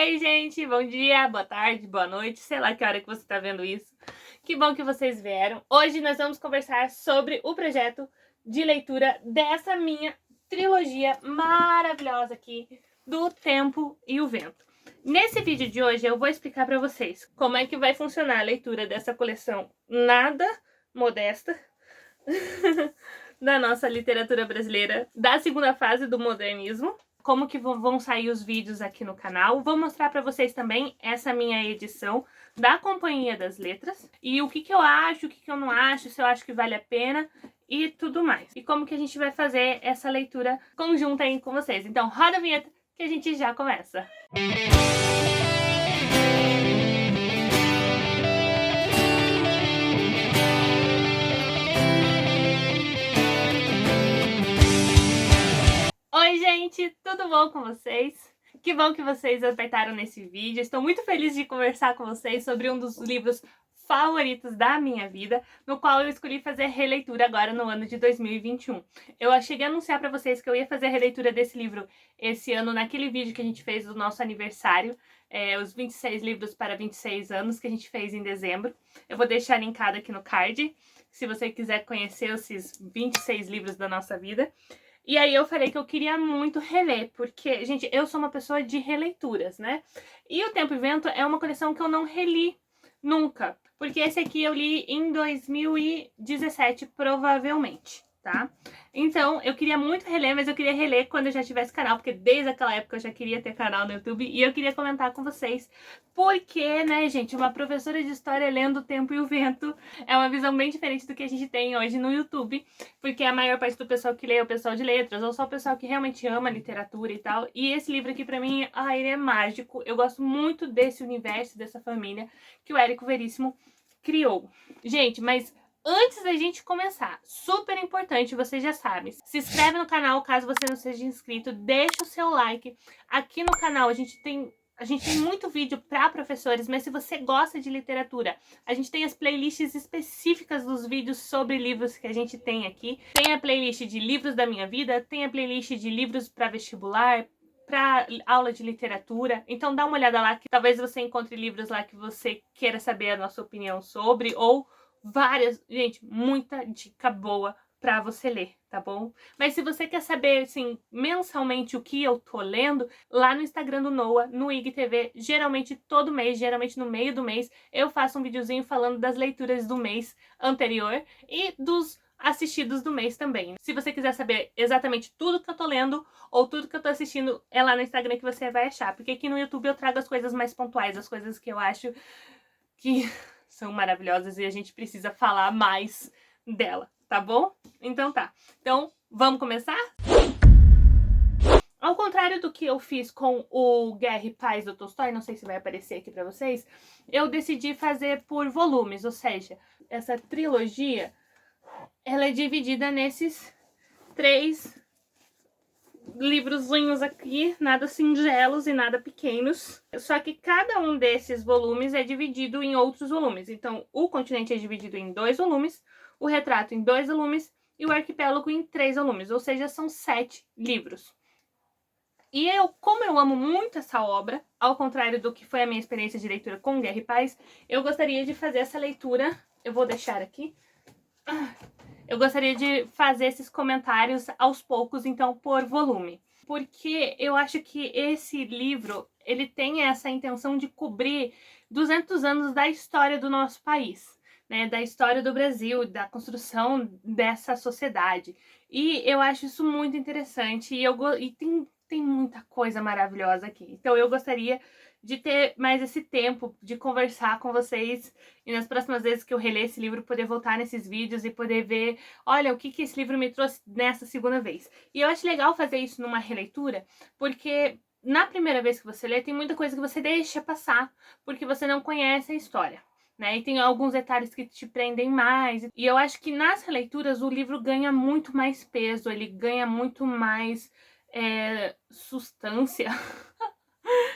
Ei, gente, bom dia, boa tarde, boa noite, sei lá que hora que você tá vendo isso. Que bom que vocês vieram. Hoje nós vamos conversar sobre o projeto de leitura dessa minha trilogia maravilhosa aqui, do Tempo e o Vento. Nesse vídeo de hoje eu vou explicar pra vocês como é que vai funcionar a leitura dessa coleção nada modesta da nossa literatura brasileira, da segunda fase do modernismo. Como que vão sair os vídeos aqui no canal. Vou mostrar pra vocês também essa minha edição da Companhia das Letras. E o que eu acho, o que eu não acho, se eu acho que vale a pena e tudo mais. E como que a gente vai fazer essa leitura conjunta aí com vocês. Então roda a vinheta que a gente já começa. Oi, gente, tudo bom com vocês? Que bom que vocês apertaram nesse vídeo. Estou muito feliz de conversar com vocês sobre um dos livros favoritos da minha vida, no qual eu escolhi fazer releitura agora no ano de 2021. Eu cheguei a anunciar para vocês que eu ia fazer a releitura desse livro esse ano naquele vídeo que a gente fez do nosso aniversário, os 26 livros para 26 anos, que a gente fez em dezembro. Eu vou deixar linkado aqui no card, se você quiser conhecer esses 26 livros da nossa vida. E aí eu falei que eu queria muito reler, porque, gente, eu sou uma pessoa de releituras, né? E o Tempo e Vento é uma coleção que eu não reli nunca, porque esse aqui eu li em 2017, provavelmente, tá? Então, eu queria muito reler, mas eu queria reler quando eu já tivesse canal, porque desde aquela época eu já queria ter canal no YouTube e eu queria comentar com vocês. Porque, né, gente, uma professora de história lendo O Tempo e o Vento é uma visão bem diferente do que a gente tem hoje no YouTube, porque a maior parte do pessoal que lê é o pessoal de letras, ou só o pessoal que realmente ama literatura e tal. E esse livro aqui, pra mim, ele é mágico. Eu gosto muito desse universo, dessa família que o Érico Veríssimo criou. Gente, mas antes da gente começar, super importante, vocês já sabem, se inscreve no canal caso você não seja inscrito, deixa o seu like. Aqui no canal a gente tem muito vídeo para professores, mas se você gosta de literatura, a gente tem as playlists específicas dos vídeos sobre livros que a gente tem aqui. Tem a playlist de livros da minha vida, tem a playlist de livros para vestibular, para aula de literatura. Então dá uma olhada lá, que talvez você encontre livros lá que você queira saber a nossa opinião sobre, ou várias, gente, muita dica boa pra você ler, tá bom? Mas se você quer saber, assim, mensalmente o que eu tô lendo, lá no Instagram do Noah, no IGTV, geralmente todo mês, geralmente no meio do mês, eu faço um videozinho falando das leituras do mês anterior e dos assistidos do mês também. Se você quiser saber exatamente tudo que eu tô lendo ou tudo que eu tô assistindo, é lá no Instagram que você vai achar, porque aqui no YouTube eu trago as coisas mais pontuais, as coisas que eu acho que são maravilhosas e a gente precisa falar mais dela, tá bom? Então tá. Então, vamos começar? Ao contrário do que eu fiz com o Guerra e Paz do Tolstói, não sei se vai aparecer aqui pra vocês, eu decidi fazer por volumes, ou seja, essa trilogia, ela é dividida nesses 3 livrozinhos aqui, nada singelos e nada pequenos. Só que cada um desses volumes é dividido em outros volumes. Então, o Continente é dividido em 2 volumes, o Retrato em 2 volumes e o Arquipélago em 3 volumes. Ou seja, são 7 livros. E como eu amo muito essa obra, ao contrário do que foi a minha experiência de leitura com Guerra e Paz, eu gostaria de fazer essa leitura, eu vou deixar aqui. Eu gostaria de fazer esses comentários aos poucos, então, por volume. Porque eu acho que esse livro, ele tem essa intenção de cobrir 200 anos da história do nosso país, né? Da história do Brasil, da construção dessa sociedade. E eu acho isso muito interessante e tem muita coisa maravilhosa aqui. Então eu gostaria de ter mais esse tempo de conversar com vocês e nas próximas vezes que eu reler esse livro poder voltar nesses vídeos e poder ver, olha, o que esse livro me trouxe nessa segunda vez. E eu acho legal fazer isso numa releitura, porque na primeira vez que você lê tem muita coisa que você deixa passar, porque você não conhece a história, né? E tem alguns detalhes que te prendem mais. E eu acho que nas releituras o livro ganha muito mais peso, ele ganha muito mais substância.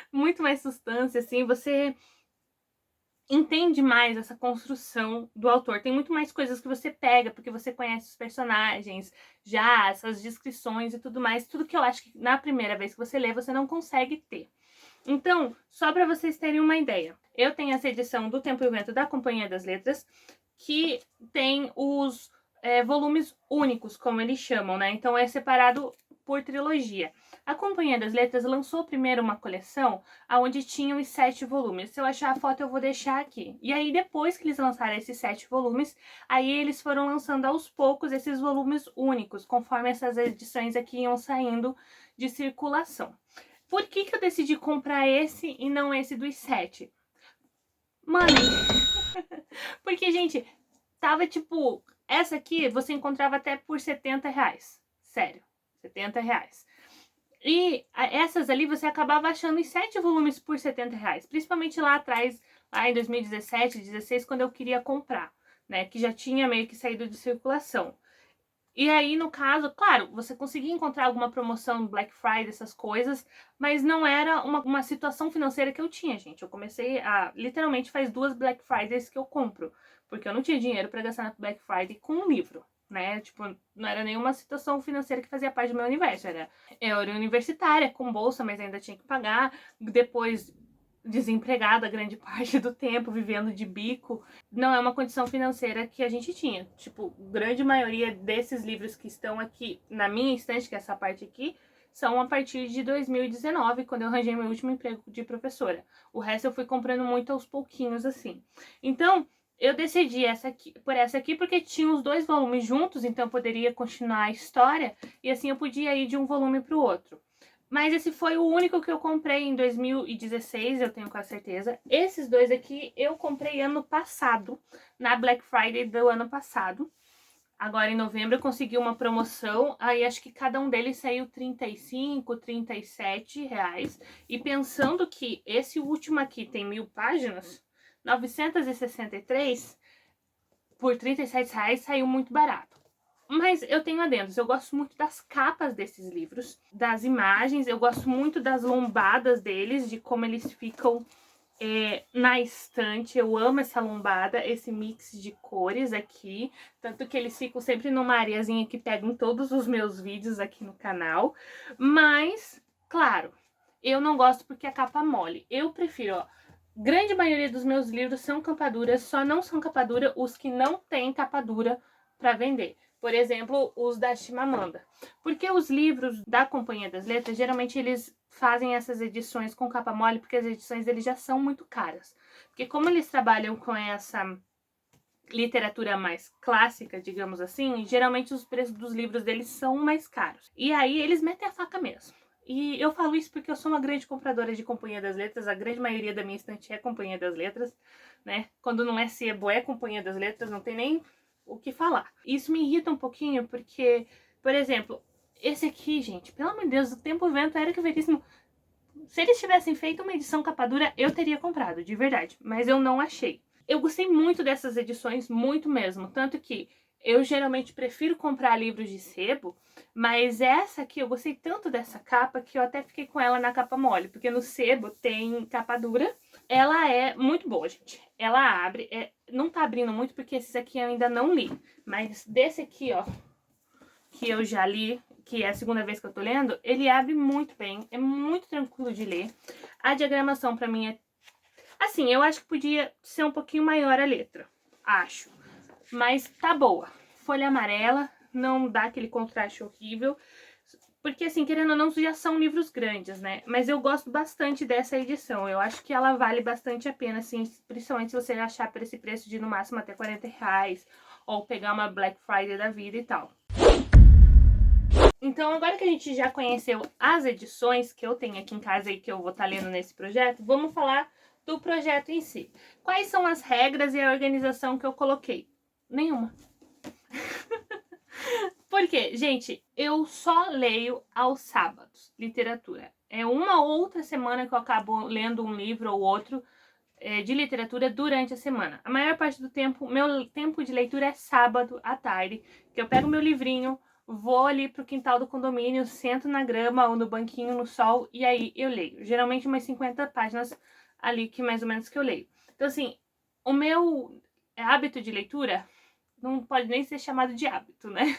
Muito mais substância, assim, você entende mais essa construção do autor. Tem muito mais coisas que você pega, porque você conhece os personagens, já, essas descrições e tudo mais. Tudo que eu acho que na primeira vez que você lê, você não consegue ter. Então, só para vocês terem uma ideia, eu tenho essa edição do Tempo e o Vento da Companhia das Letras, que tem os volumes únicos, como eles chamam, né? Então é separado por trilogia. A Companhia das Letras lançou primeiro uma coleção onde tinham os 7 volumes. Se eu achar a foto, eu vou deixar aqui. E aí, depois que eles lançaram esses 7 volumes, aí eles foram lançando aos poucos esses volumes únicos, conforme essas edições aqui iam saindo de circulação. Por que eu decidi comprar esse e não esse dos 7? Money! Porque, gente, tava tipo... Essa aqui você encontrava até por R$70. Sério, R$70. E essas ali você acabava achando os 7 volumes por R$70. Principalmente lá atrás, lá em 2017, 2016, quando eu queria comprar, né? Que já tinha meio que saído de circulação. E aí, no caso, claro, você conseguia encontrar alguma promoção no Black Friday, essas coisas, mas não era uma situação financeira que eu tinha, gente. Eu comecei a... Literalmente faz 2 Black Fridays que eu compro, porque eu não tinha dinheiro para gastar na Black Friday com um livro, né? Tipo, não era nenhuma situação financeira que fazia parte do meu universo. Eu era universitária, com bolsa, mas ainda tinha que pagar. Depois, desempregada grande parte do tempo, vivendo de bico. Não é uma condição financeira que a gente tinha. Tipo, grande maioria desses livros que estão aqui na minha estante, que é essa parte aqui, são a partir de 2019, quando eu arranjei meu último emprego de professora. O resto eu fui comprando muito aos pouquinhos, assim. Então, eu decidi por essa aqui porque tinha os 2 volumes juntos, então eu poderia continuar a história, e assim eu podia ir de um volume para o outro. Mas esse foi o único que eu comprei em 2016, eu tenho quase certeza. Esses 2 aqui eu comprei ano passado, na Black Friday do ano passado. Agora em novembro eu consegui uma promoção, aí acho que cada um deles saiu R$35, R$37. E pensando que esse último aqui tem 1000 páginas, 963 por R$37 saiu muito barato. Mas eu tenho adendos, eu gosto muito das capas desses livros, das imagens, eu gosto muito das lombadas deles, de como eles ficam na estante. Eu amo essa lombada, esse mix de cores aqui, tanto que eles ficam sempre numa areazinha que pega em todos os meus vídeos aqui no canal. Mas, claro, eu não gosto porque a capa mole. Eu prefiro, ó, grande maioria dos meus livros são capa dura, só não são capa dura os que não têm capa dura para vender. Por exemplo, os da Chimamanda. Porque os livros da Companhia das Letras, geralmente eles fazem essas edições com capa mole, porque as edições deles já são muito caras. Porque como eles trabalham com essa literatura mais clássica, digamos assim, geralmente os preços dos livros deles são mais caros. E aí eles metem a faca mesmo. E eu falo isso porque eu sou uma grande compradora de Companhia das Letras, a grande maioria da minha estante é Companhia das Letras, né? Quando não é sebo, é Companhia das Letras, não tem nem o que falar. Isso me irrita um pouquinho porque, por exemplo, esse aqui, gente, pelo amor de Deus, o Tempo e o Vento era que veríssimo. Se eles tivessem feito uma edição capa dura, eu teria comprado, de verdade, mas eu não achei. Eu gostei muito dessas edições, muito mesmo, tanto que eu geralmente prefiro comprar livros de sebo, mas essa aqui eu gostei tanto dessa capa que eu até fiquei com ela na capa mole, porque no sebo tem capa dura. Ela é muito boa, gente. Ela abre, não tá abrindo muito porque esses aqui eu ainda não li, mas desse aqui, ó, que eu já li, que é a segunda vez que eu tô lendo, ele abre muito bem, é muito tranquilo de ler. A diagramação pra mim é... Assim, eu acho que podia ser um pouquinho maior a letra, acho. Mas tá boa. Folha amarela, não dá aquele contraste horrível. Porque, assim, querendo ou não, já são livros grandes, né? Mas eu gosto bastante dessa edição. Eu acho que ela vale bastante a pena, assim, principalmente se você achar por esse preço de no máximo até R$40. Ou pegar uma Black Friday da vida e tal. Então, agora que a gente já conheceu as edições que eu tenho aqui em casa e que eu vou estar lendo nesse projeto, vamos falar do projeto em si. Quais são as regras e a organização que eu coloquei? Nenhuma. Por quê? Gente, eu só leio aos sábados, literatura. É uma outra semana que eu acabo lendo um livro ou outro de literatura durante a semana. A maior parte do tempo, meu tempo de leitura é sábado à tarde, que eu pego meu livrinho, vou ali pro quintal do condomínio, sento na grama ou no banquinho no sol e aí eu leio. Geralmente umas 50 páginas ali que mais ou menos que eu leio. Então assim, o meu hábito de leitura não pode nem ser chamado de hábito, né?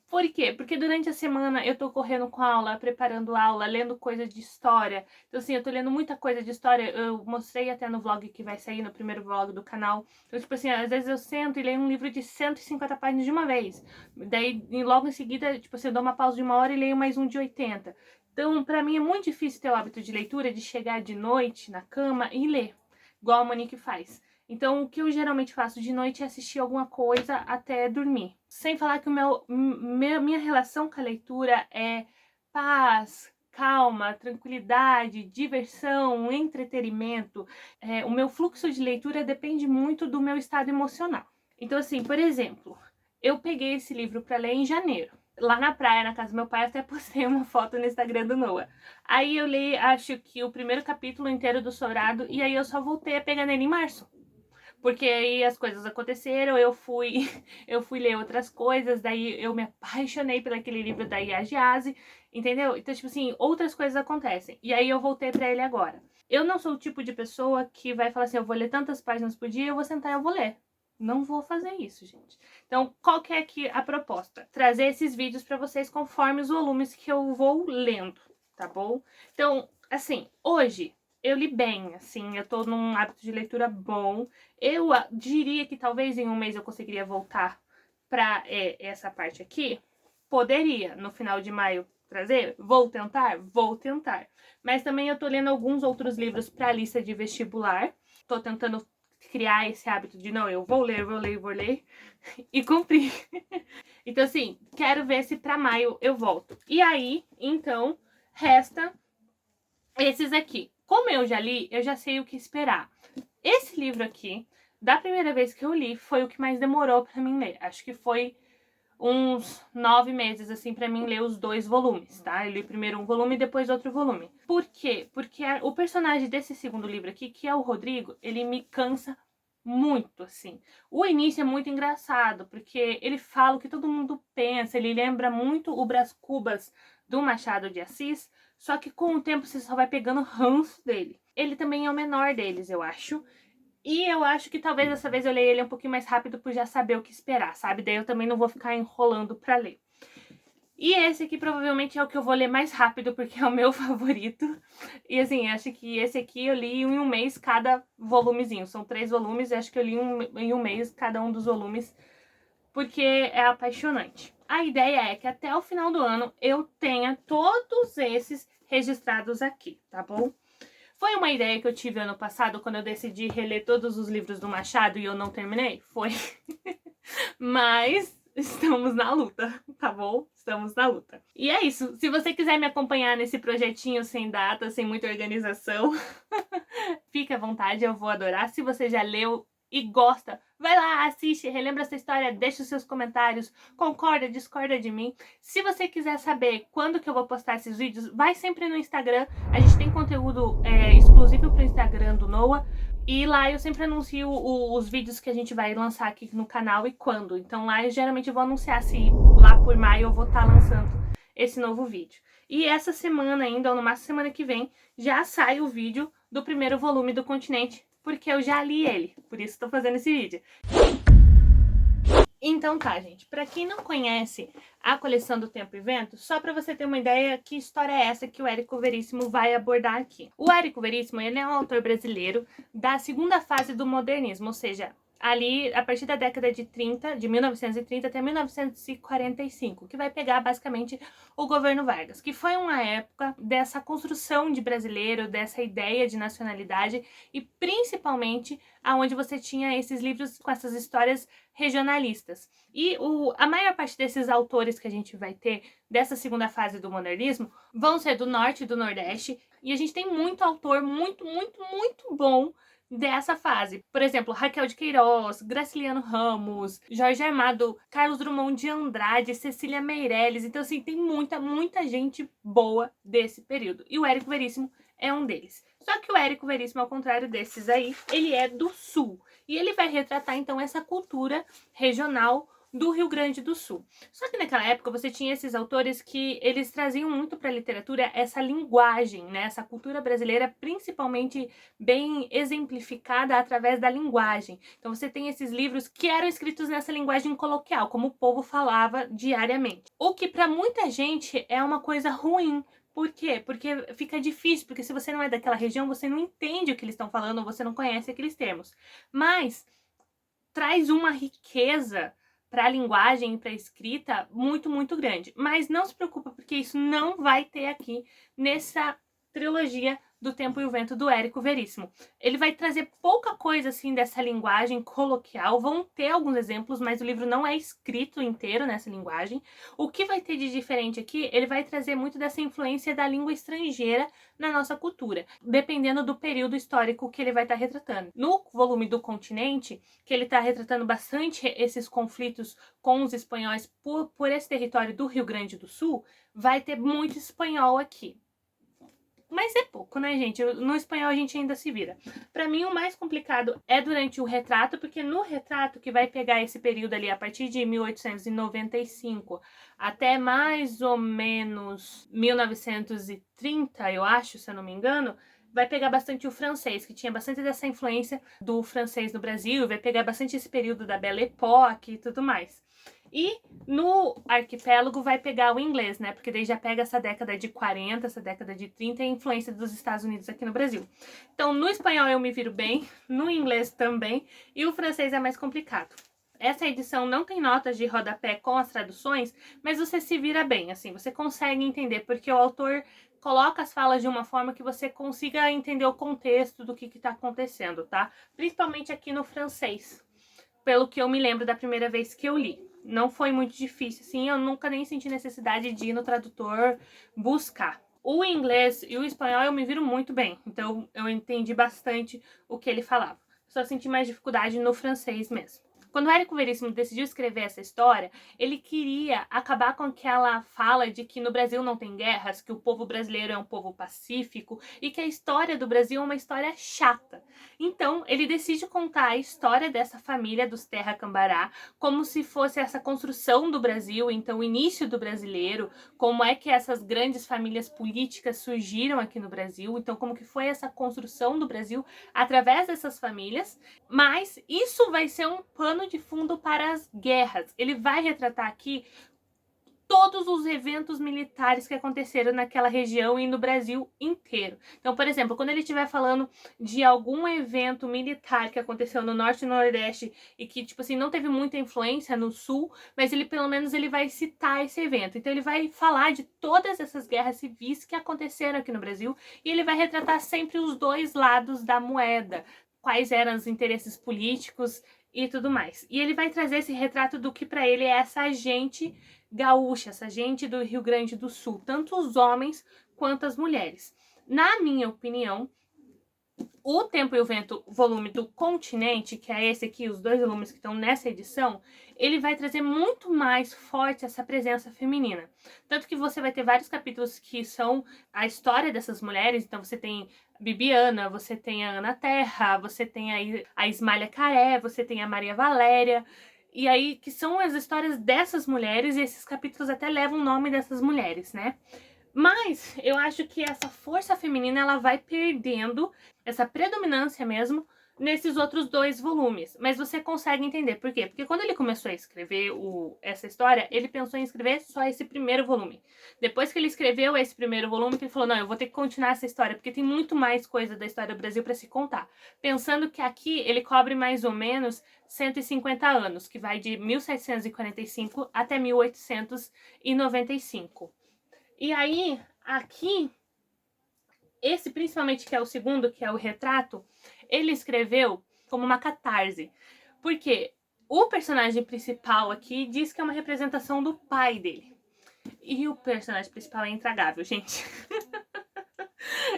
Por quê? Porque durante a semana eu tô correndo com aula, preparando aula, lendo coisa de história. Então, assim, eu tô lendo muita coisa de história. Eu mostrei até no vlog que vai sair, no primeiro vlog do canal. Então, tipo assim, às vezes eu sento e leio um livro de 150 páginas de uma vez. Daí, logo em seguida, tipo assim, eu dou uma pausa de 1 hora e leio mais um de 80. Então, pra mim é muito difícil ter o hábito de leitura, de chegar de noite na cama e ler, igual a Monique faz. Então, o que eu geralmente faço de noite é assistir alguma coisa até dormir. Sem falar que minha relação com a leitura é paz, calma, tranquilidade, diversão, entretenimento. O meu fluxo de leitura depende muito do meu estado emocional. Então, assim, por exemplo, eu peguei esse livro para ler em janeiro. Lá na praia, na casa do meu pai, até postei uma foto no Instagram do Noah. Aí eu li, acho que o primeiro capítulo inteiro do Sourado, e aí eu só voltei a pegar nele em março. Porque aí as coisas aconteceram, eu fui ler outras coisas, daí eu me apaixonei por aquele livro da Yaa Gyasi, entendeu? Então, tipo assim, outras coisas acontecem. E aí eu voltei pra ele agora. Eu não sou o tipo de pessoa que vai falar assim, eu vou ler tantas páginas por dia, eu vou sentar e eu vou ler. Não vou fazer isso, gente. Então, qual que é aqui a proposta? Trazer esses vídeos pra vocês conforme os volumes que eu vou lendo, tá bom? Então, assim, hoje eu li bem, assim, eu tô num hábito de leitura bom. Eu diria que talvez em um mês eu conseguiria voltar pra essa parte aqui. Poderia, no final de maio, trazer? Vou tentar? Vou tentar. Mas também eu tô lendo alguns outros livros pra lista de vestibular. Tô tentando criar esse hábito de não, eu vou ler, vou ler, vou ler. E cumprir. Então, assim, quero ver se pra maio eu volto. E aí, então, resta esses aqui. Como eu já li, eu já sei o que esperar. Esse livro aqui, da primeira vez que eu li, foi o que mais demorou pra mim ler. Acho que foi uns 9 meses, assim, pra mim ler os 2 volumes, tá? Eu li primeiro um volume e depois outro volume. Por quê? Porque o personagem desse segundo livro aqui, que é o Rodrigo, ele me cansa muito, assim. O início é muito engraçado, porque ele fala o que todo mundo pensa, ele lembra muito o Brás Cubas do Machado de Assis, só que com o tempo você só vai pegando ranço dele. Ele também é o menor deles, eu acho. E eu acho que talvez dessa vez eu leia ele um pouquinho mais rápido por já saber o que esperar, sabe? Daí eu também não vou ficar enrolando pra ler. E esse aqui provavelmente é o que eu vou ler mais rápido, porque é o meu favorito. E assim, acho que esse aqui eu li em um mês cada volumezinho. São 3 volumes e acho que eu li em um mês cada um dos volumes, porque é apaixonante. A ideia é que até o final do ano eu tenha todos esses registrados aqui, tá bom? Foi uma ideia que eu tive ano passado, quando eu decidi reler todos os livros do Machado e eu não terminei? Foi. Mas estamos na luta, tá bom? Estamos na luta. E é isso. Se você quiser me acompanhar nesse projetinho sem data, sem muita organização, fique à vontade, eu vou adorar. Se você já leu e gosta, vai lá, assiste, relembra essa história, deixa os seus comentários, concorda, discorda de mim. Se você quiser saber quando que eu vou postar esses vídeos, vai sempre no Instagram. A gente tem conteúdo exclusivo pro Instagram do Noah. E lá eu sempre anuncio os vídeos que a gente vai lançar aqui no canal e quando. Então lá eu geralmente vou anunciar se lá por maio eu vou estar lançando esse novo vídeo. E essa semana ainda, ou no máximo semana que vem, já sai o vídeo do primeiro volume do Continente, porque eu já li ele, por isso estou fazendo esse vídeo. Então tá, gente, pra quem não conhece a coleção do Tempo e Vento, só pra você ter uma ideia que história é essa que o Érico Veríssimo vai abordar aqui. O Érico Veríssimo, ele é um autor brasileiro da segunda fase do modernismo, ou seja, ali a partir da década de 30, de 1930 até 1945, que vai pegar basicamente o governo Vargas, que foi uma época dessa construção de brasileiro, dessa ideia de nacionalidade e principalmente aonde você tinha esses livros com essas histórias regionalistas. E a maior parte desses autores que a gente vai ter dessa segunda fase do modernismo vão ser do norte e do nordeste, e a gente tem muito autor muito bom dessa fase. Por exemplo, Raquel de Queiroz, Graciliano Ramos, Jorge Amado, Carlos Drummond de Andrade, Cecília Meirelles. Então, assim, tem muita gente boa desse período. E o Érico Veríssimo é um deles. Só que o Érico Veríssimo, ao contrário desses aí, ele é do Sul. E ele vai retratar, então, essa cultura regional do Rio Grande do Sul. Só que naquela época você tinha esses autores que eles traziam muito para a literatura essa linguagem, né? Essa cultura brasileira, principalmente bem exemplificada através da linguagem. Então você tem esses livros que eram escritos nessa linguagem coloquial, como o povo falava diariamente. O que para muita gente é uma coisa ruim. Por quê? Porque fica difícil, porque se você não é daquela região, você não entende o que eles estão falando, ou você não conhece aqueles termos. Mas traz uma riqueza para a linguagem e para a escrita muito, muito grande. Mas não se preocupa, porque isso não vai ter aqui nessa trilogia do Tempo e o Vento do Érico Veríssimo. Ele vai trazer pouca coisa assim dessa linguagem coloquial, vão ter alguns exemplos, mas o livro não é escrito inteiro nessa linguagem. O que vai ter de diferente aqui, ele vai trazer muito dessa influência da língua estrangeira na nossa cultura, dependendo do período histórico que ele vai estar retratando. No volume do Continente, que ele está retratando bastante esses conflitos com os espanhóis por esse território do Rio Grande do Sul, vai ter muito espanhol aqui. Mas é pouco, né, gente? No espanhol a gente ainda se vira. Pra mim, o mais complicado é durante o retrato, porque no retrato, que vai pegar esse período ali a partir de 1895 até mais ou menos 1930, eu acho, se eu não me engano, vai pegar bastante o francês, que tinha bastante dessa influência do francês no Brasil, vai pegar bastante esse período da Belle Époque e tudo mais. E no arquipélago vai pegar o inglês, né? Porque daí já pega essa década de 40, essa década de 30 e a influência dos Estados Unidos aqui no Brasil. Então, no espanhol eu me viro bem, no inglês também, e o francês é mais complicado. Essa edição não tem notas de rodapé com as traduções, mas você se vira bem, assim, você consegue entender, porque o autor coloca as falas de uma forma que você consiga entender o contexto do que está acontecendo, tá? Principalmente aqui no francês, pelo que eu me lembro da primeira vez que eu li. Não foi muito difícil, assim, eu nunca nem senti necessidade de ir no tradutor buscar. O inglês e o espanhol eu me viro muito bem, então eu entendi bastante o que ele falava. Só senti mais dificuldade no francês mesmo. Quando o Érico Veríssimo decidiu escrever essa história, ele queria acabar com aquela fala de que no Brasil não tem guerras, que o povo brasileiro é um povo pacífico e que a história do Brasil é uma história chata. Então, ele decide contar a história dessa família dos Terra Cambará como se fosse essa construção do Brasil, então o início do brasileiro, como é que essas grandes famílias políticas surgiram aqui no Brasil, então como que foi essa construção do Brasil através dessas famílias, mas isso vai ser um pano de fundo para as guerras. Ele vai retratar aqui todos os eventos militares que aconteceram naquela região e no Brasil inteiro. Então, por exemplo, quando ele estiver falando de algum evento militar que aconteceu no Norte e no Nordeste e que, tipo assim, não teve muita influência no Sul, mas ele, pelo menos, ele vai citar esse evento. Então, ele vai falar de todas essas guerras civis que aconteceram aqui no Brasil e ele vai retratar sempre os dois lados da moeda, quais eram os interesses políticos e tudo mais. E ele vai trazer esse retrato do que para ele é essa gente gaúcha, essa gente do Rio Grande do Sul, tanto os homens quanto as mulheres. Na minha opinião, O Tempo e o Vento, volume do Continente, que é esse aqui, os dois volumes que estão nessa edição, ele vai trazer muito mais forte essa presença feminina. Tanto que você vai ter vários capítulos que são a história dessas mulheres, então você tem Bibiana, você tem a Ana Terra, você tem a Ismália Caré, você tem a Maria Valéria, e aí que são as histórias dessas mulheres, e esses capítulos até levam o nome dessas mulheres, né? Mas eu acho que essa força feminina ela vai perdendo essa predominância mesmo nesses outros dois volumes. Mas você consegue entender por quê? Porque quando ele começou a escrever essa história, ele pensou em escrever só esse primeiro volume. Depois que ele escreveu esse primeiro volume, ele falou, não, eu vou ter que continuar essa história, porque tem muito mais coisa da história do Brasil para se contar. Pensando que aqui ele cobre mais ou menos 150 anos, que vai de 1745 até 1895. E aí, aqui, esse principalmente que é o segundo, que é o retrato, ele escreveu como uma catarse. Porque o personagem principal aqui diz que é uma representação do pai dele. E o personagem principal é intragável, gente.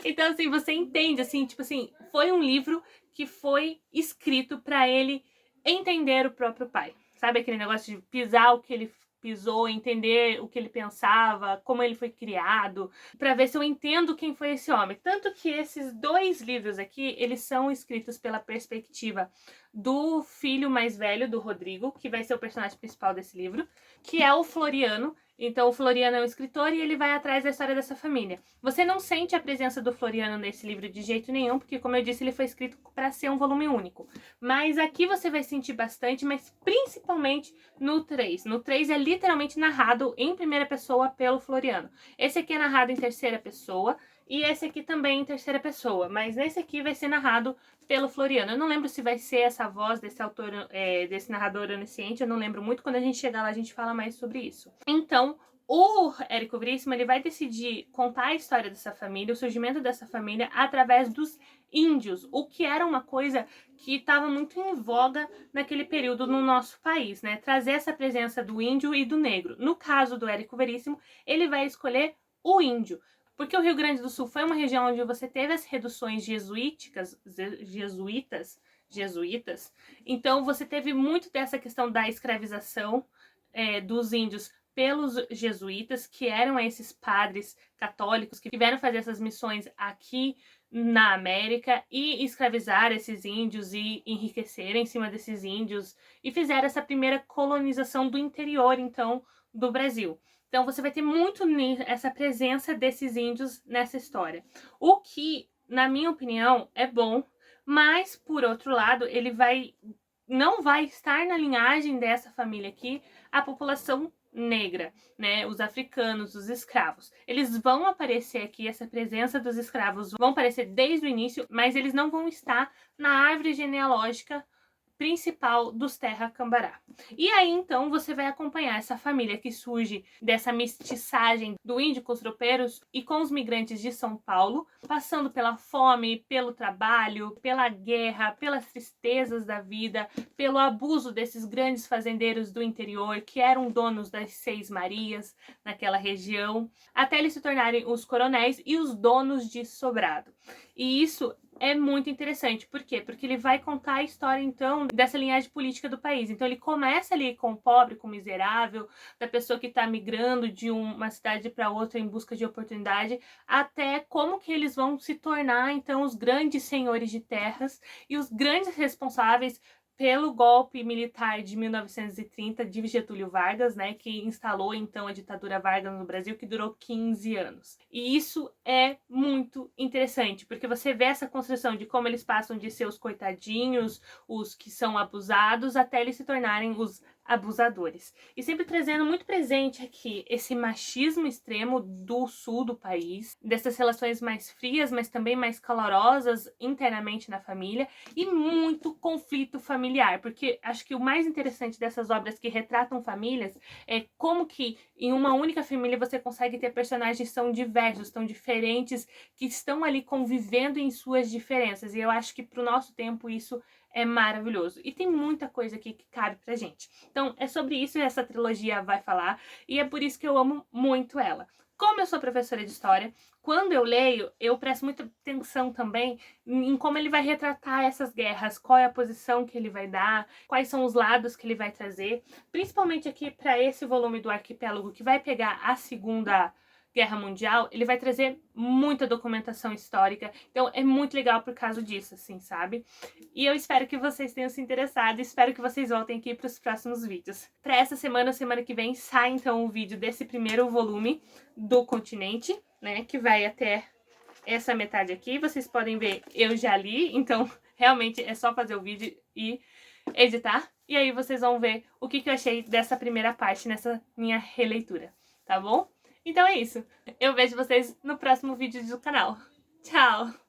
Então, assim, você entende, assim, tipo assim, foi um livro que foi escrito para ele entender o próprio pai. Sabe aquele negócio de pisar o que ele pisou, entender o que ele pensava, como ele foi criado, para ver se eu entendo quem foi esse homem. Tanto que esses 2 livros aqui, eles são escritos pela perspectiva do filho mais velho do Rodrigo, que vai ser o personagem principal desse livro, que é o Floriano. Então o Floriano é um escritor e ele vai atrás da história dessa família. Você não sente a presença do Floriano nesse livro de jeito nenhum, porque como eu disse, ele foi escrito para ser um volume único. Mas aqui você vai sentir bastante, mas principalmente no 3. No 3 é literalmente narrado em primeira pessoa pelo Floriano. Esse aqui é narrado em terceira pessoa e esse aqui também em terceira pessoa, mas nesse aqui vai ser narrado pelo Floriano. Eu não lembro se vai ser essa voz desse autor, desse narrador onisciente, eu não lembro muito. Quando a gente chegar lá, a gente fala mais sobre isso. Então, o Érico Veríssimo, ele vai decidir contar a história dessa família, o surgimento dessa família, através dos índios, o que era uma coisa que estava muito em voga naquele período no nosso país, né? Trazer essa presença do índio e do negro. No caso do Érico Veríssimo, ele vai escolher o índio, porque o Rio Grande do Sul foi uma região onde você teve as reduções jesuítas, então você teve muito dessa questão da escravização dos índios pelos jesuítas, que eram esses padres católicos que vieram fazer essas missões aqui na América e escravizar esses índios e enriquecer em cima desses índios e fizeram essa primeira colonização do interior, então, do Brasil. Então você vai ter muito essa presença desses índios nessa história. O que, na minha opinião, é bom, mas, por outro lado, ele não vai estar na linhagem dessa família aqui a população negra, né? Os africanos, os escravos. Eles vão aparecer aqui, essa presença dos escravos vão aparecer desde o início, mas eles não vão estar na árvore genealógica principal dos Terra Cambará. E aí, então, você vai acompanhar essa família que surge dessa mestiçagem do índio com os tropeiros e com os migrantes de São Paulo, passando pela fome, pelo trabalho, pela guerra, pelas tristezas da vida, pelo abuso desses grandes fazendeiros do interior que eram donos das 6 Marias naquela região, até eles se tornarem os coronéis e os donos de Sobrado. E isso é muito interessante. Por quê? Porque ele vai contar a história, então, dessa linhagem política do país. Então ele começa ali com o pobre, com o miserável, da pessoa que está migrando de uma cidade para outra em busca de oportunidade, até como que eles vão se tornar, então, os grandes senhores de terras e os grandes responsáveis pelo golpe militar de 1930 de Getúlio Vargas, né, que instalou então a ditadura Vargas no Brasil, que durou 15 anos. E isso é muito interessante, porque você vê essa construção de como eles passam de ser os coitadinhos, os que são abusados, até eles se tornarem os abusadores. E sempre trazendo muito presente aqui esse machismo extremo do sul do país, dessas relações mais frias, mas também mais calorosas internamente na família, e muito conflito familiar, porque acho que o mais interessante dessas obras que retratam famílias é como que em uma única família você consegue ter personagens que são diversos, tão diferentes, que estão ali convivendo em suas diferenças, e eu acho que pro nosso tempo isso é maravilhoso. E tem muita coisa aqui que cabe pra gente. Então, é sobre isso que essa trilogia vai falar, e é por isso que eu amo muito ela. Como eu sou professora de história, quando eu leio, eu presto muita atenção também em como ele vai retratar essas guerras, qual é a posição que ele vai dar, quais são os lados que ele vai trazer, principalmente aqui para esse volume do Arquipélago, que vai pegar a Segunda Guerra Mundial, ele vai trazer muita documentação histórica, então é muito legal por causa disso, assim, sabe? E eu espero que vocês tenham se interessado e espero que vocês voltem aqui para os próximos vídeos. Para essa semana, semana que vem, sai então o vídeo desse primeiro volume do Continente, né, que vai até essa metade aqui. Vocês podem ver, eu já li, então realmente é só fazer o vídeo e editar. E aí vocês vão ver o que eu achei dessa primeira parte, nessa minha releitura, tá bom? Então é isso. Eu vejo vocês no próximo vídeo do canal. Tchau!